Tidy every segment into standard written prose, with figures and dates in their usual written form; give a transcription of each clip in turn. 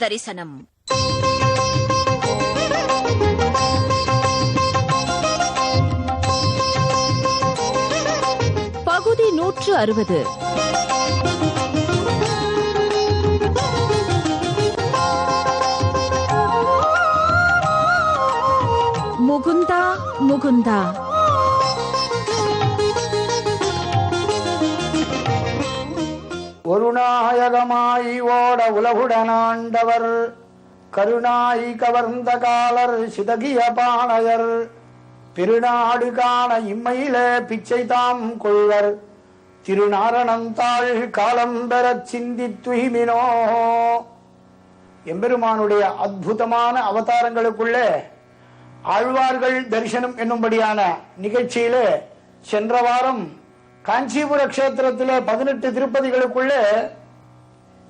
தரிசனம். பகுதி 160. முகுந்தா முகுந்தா. ஒரு நாயகமாய் ஓட உலகுடனாண்டவர் கருணாய் கவர்ந்த காலர் சிதகிய பாணையர் பெருநாடு காண இம்மையிலே பிச்சை தாம் கொள்வர் திருநாரணந்தாள் காலம் பெறச் சிந்தித்துய்மினோ. எம்பெருமானுடைய அற்புதமான அவதாரங்களுக்குள்ளே ஆழ்வார்கள் தரிசனம் என்னும்படியான நிகழ்ச்சியிலே சென்ற வாரம் காஞ்சிபுர கஷேத்திரத்திலே 18 திருப்பதிகளுக்குள்ளே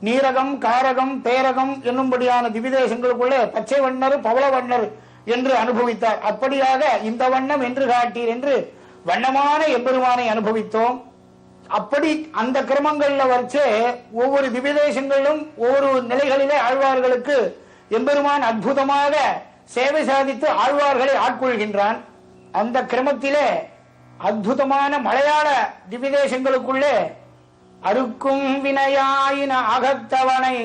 நீரகம், காரகம், பேரகம் என்னும்படியான திவிதேசங்களுக்குள்ளே பச்சை வண்ணர், பவள வண்ணர் என்று அனுபவித்தார். அப்படியாக இந்த வண்ணம் என்று காட்டீர் என்று வண்ணமான எம்பெருமானை அனுபவித்தோம். அப்படி அந்த கிரமங்கள்ல வச்சே ஒவ்வொரு திவிதேசங்களிலும் ஒவ்வொரு நிலைகளிலே ஆழ்வார்களுக்கு எம்பெருமான் அற்புதமாக சேவை சாதித்து ஆழ்வார்களை ஆட்கொள்கின்றான். அந்த கிரமத்திலே அற்புதமான மலையாள திவிதேசங்களுக்குள்ளே அறுக்கும் வினையாயின அகத்தவனை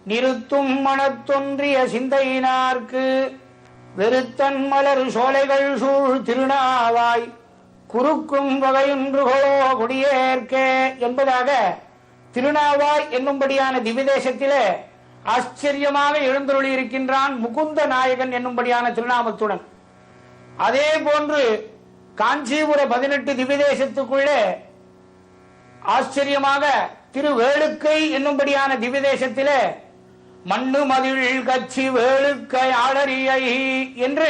நிறுத்தும் மனத்தொன்றிய சிந்தையினார்க்கு வெறுத்தன் மலர் சோலைகள் சூழ் திருநாவாய் குறுக்கும் வகையொன்றுகளோ குடியேற்கே என்பதாக திருநாவாய் என்னும்படியான திவிதேசத்திலே ஆச்சரியமாக எழுந்தருளி இருக்கின்றான் முகுந்த நாயகன் என்னும்படியான திருநாமத்துடன். அதே போன்று காஞ்சிபுர 18 திவிதேசத்துக்குள்ளே ஆச்சரியமாக திருவேளுக்கை என்னும்படியான திவிதேசத்திலே மண்ணு மதில் கச்சி வேளுக்கை ஆளரியை என்று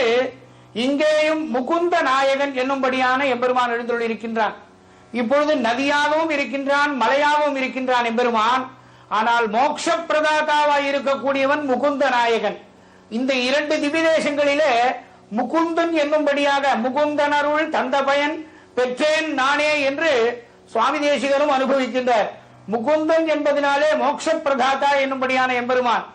இங்கேயும் முகுந்த நாயகன் என்னும்படியான எம்பெருமான் எழுந்துள்ளி இருக்கின்றான். இப்பொழுது நதியாகவும் இருக்கின்றான், மலையாகவும் இருக்கின்றான் எம்பெருமான். ஆனால் மோட்ச பிரதாதாவாய் இருக்கக்கூடியவன் முகுந்த நாயகன். இந்த 2 திவிதேசங்களிலே முகுந்தன் என்னும்படியாக முகுந்தன் அருள் தந்த பயன் பெற்றேன் நானே என்று சுவாமி தேசிகரும் அனுபவிக்கின்றார். முகுந்தன் என்பதனாலே மோட்ச பிரதாதா என்னும்படியான எம்பெருமான்.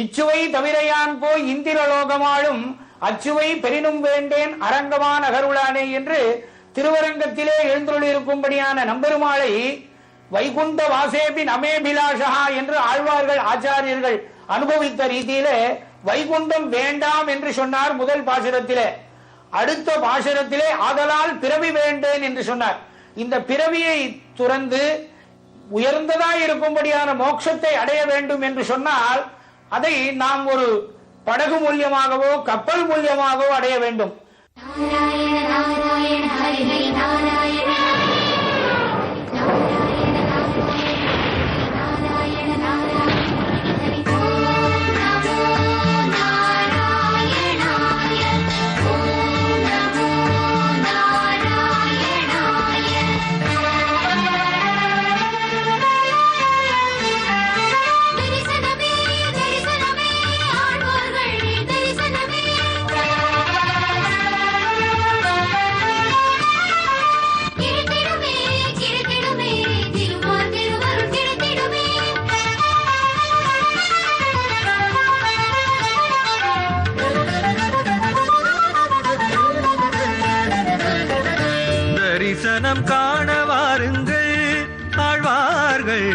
இச்சுவை தவிரையான் போய் இந்திரலோகமாளும் அச்சுவை பெரினும் வேண்டேன் அரங்கமான அகருளானே என்று திருவரங்கத்திலே எழுந்துள்ளி இருக்கும்படியான நம்பெருமாளை வைகுண்ட வாசேபி நமேபிலாஷா என்று ஆழ்வார்கள் ஆச்சாரியர்கள் அனுபவித்த ரீதியிலே வைகுண்டம் வேண்டாம் என்று சொன்னார் முதல் பாசுரத்திலே. அடுத்த பாசுரத்திலே ஆதலால் பிறவி வேண்டேன் என்று சொன்னார். இந்த பிறவியை துறந்து உயர்ந்ததாய் இருக்கும்படியான மோட்சத்தை அடைய வேண்டும் என்று சொன்னால் அதை நாம் ஒரு படகு மூலியமாகவோ கப்பல் மூலியமாகவோ அடைய வேண்டும். தரிசனம் காண வாருங்கள் ஆழ்வார்கள்,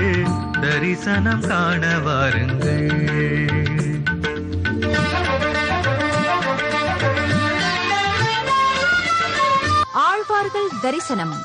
தரிசனம் காண வாருங்கள். ஆழ்வார்கள் தரிசனம்.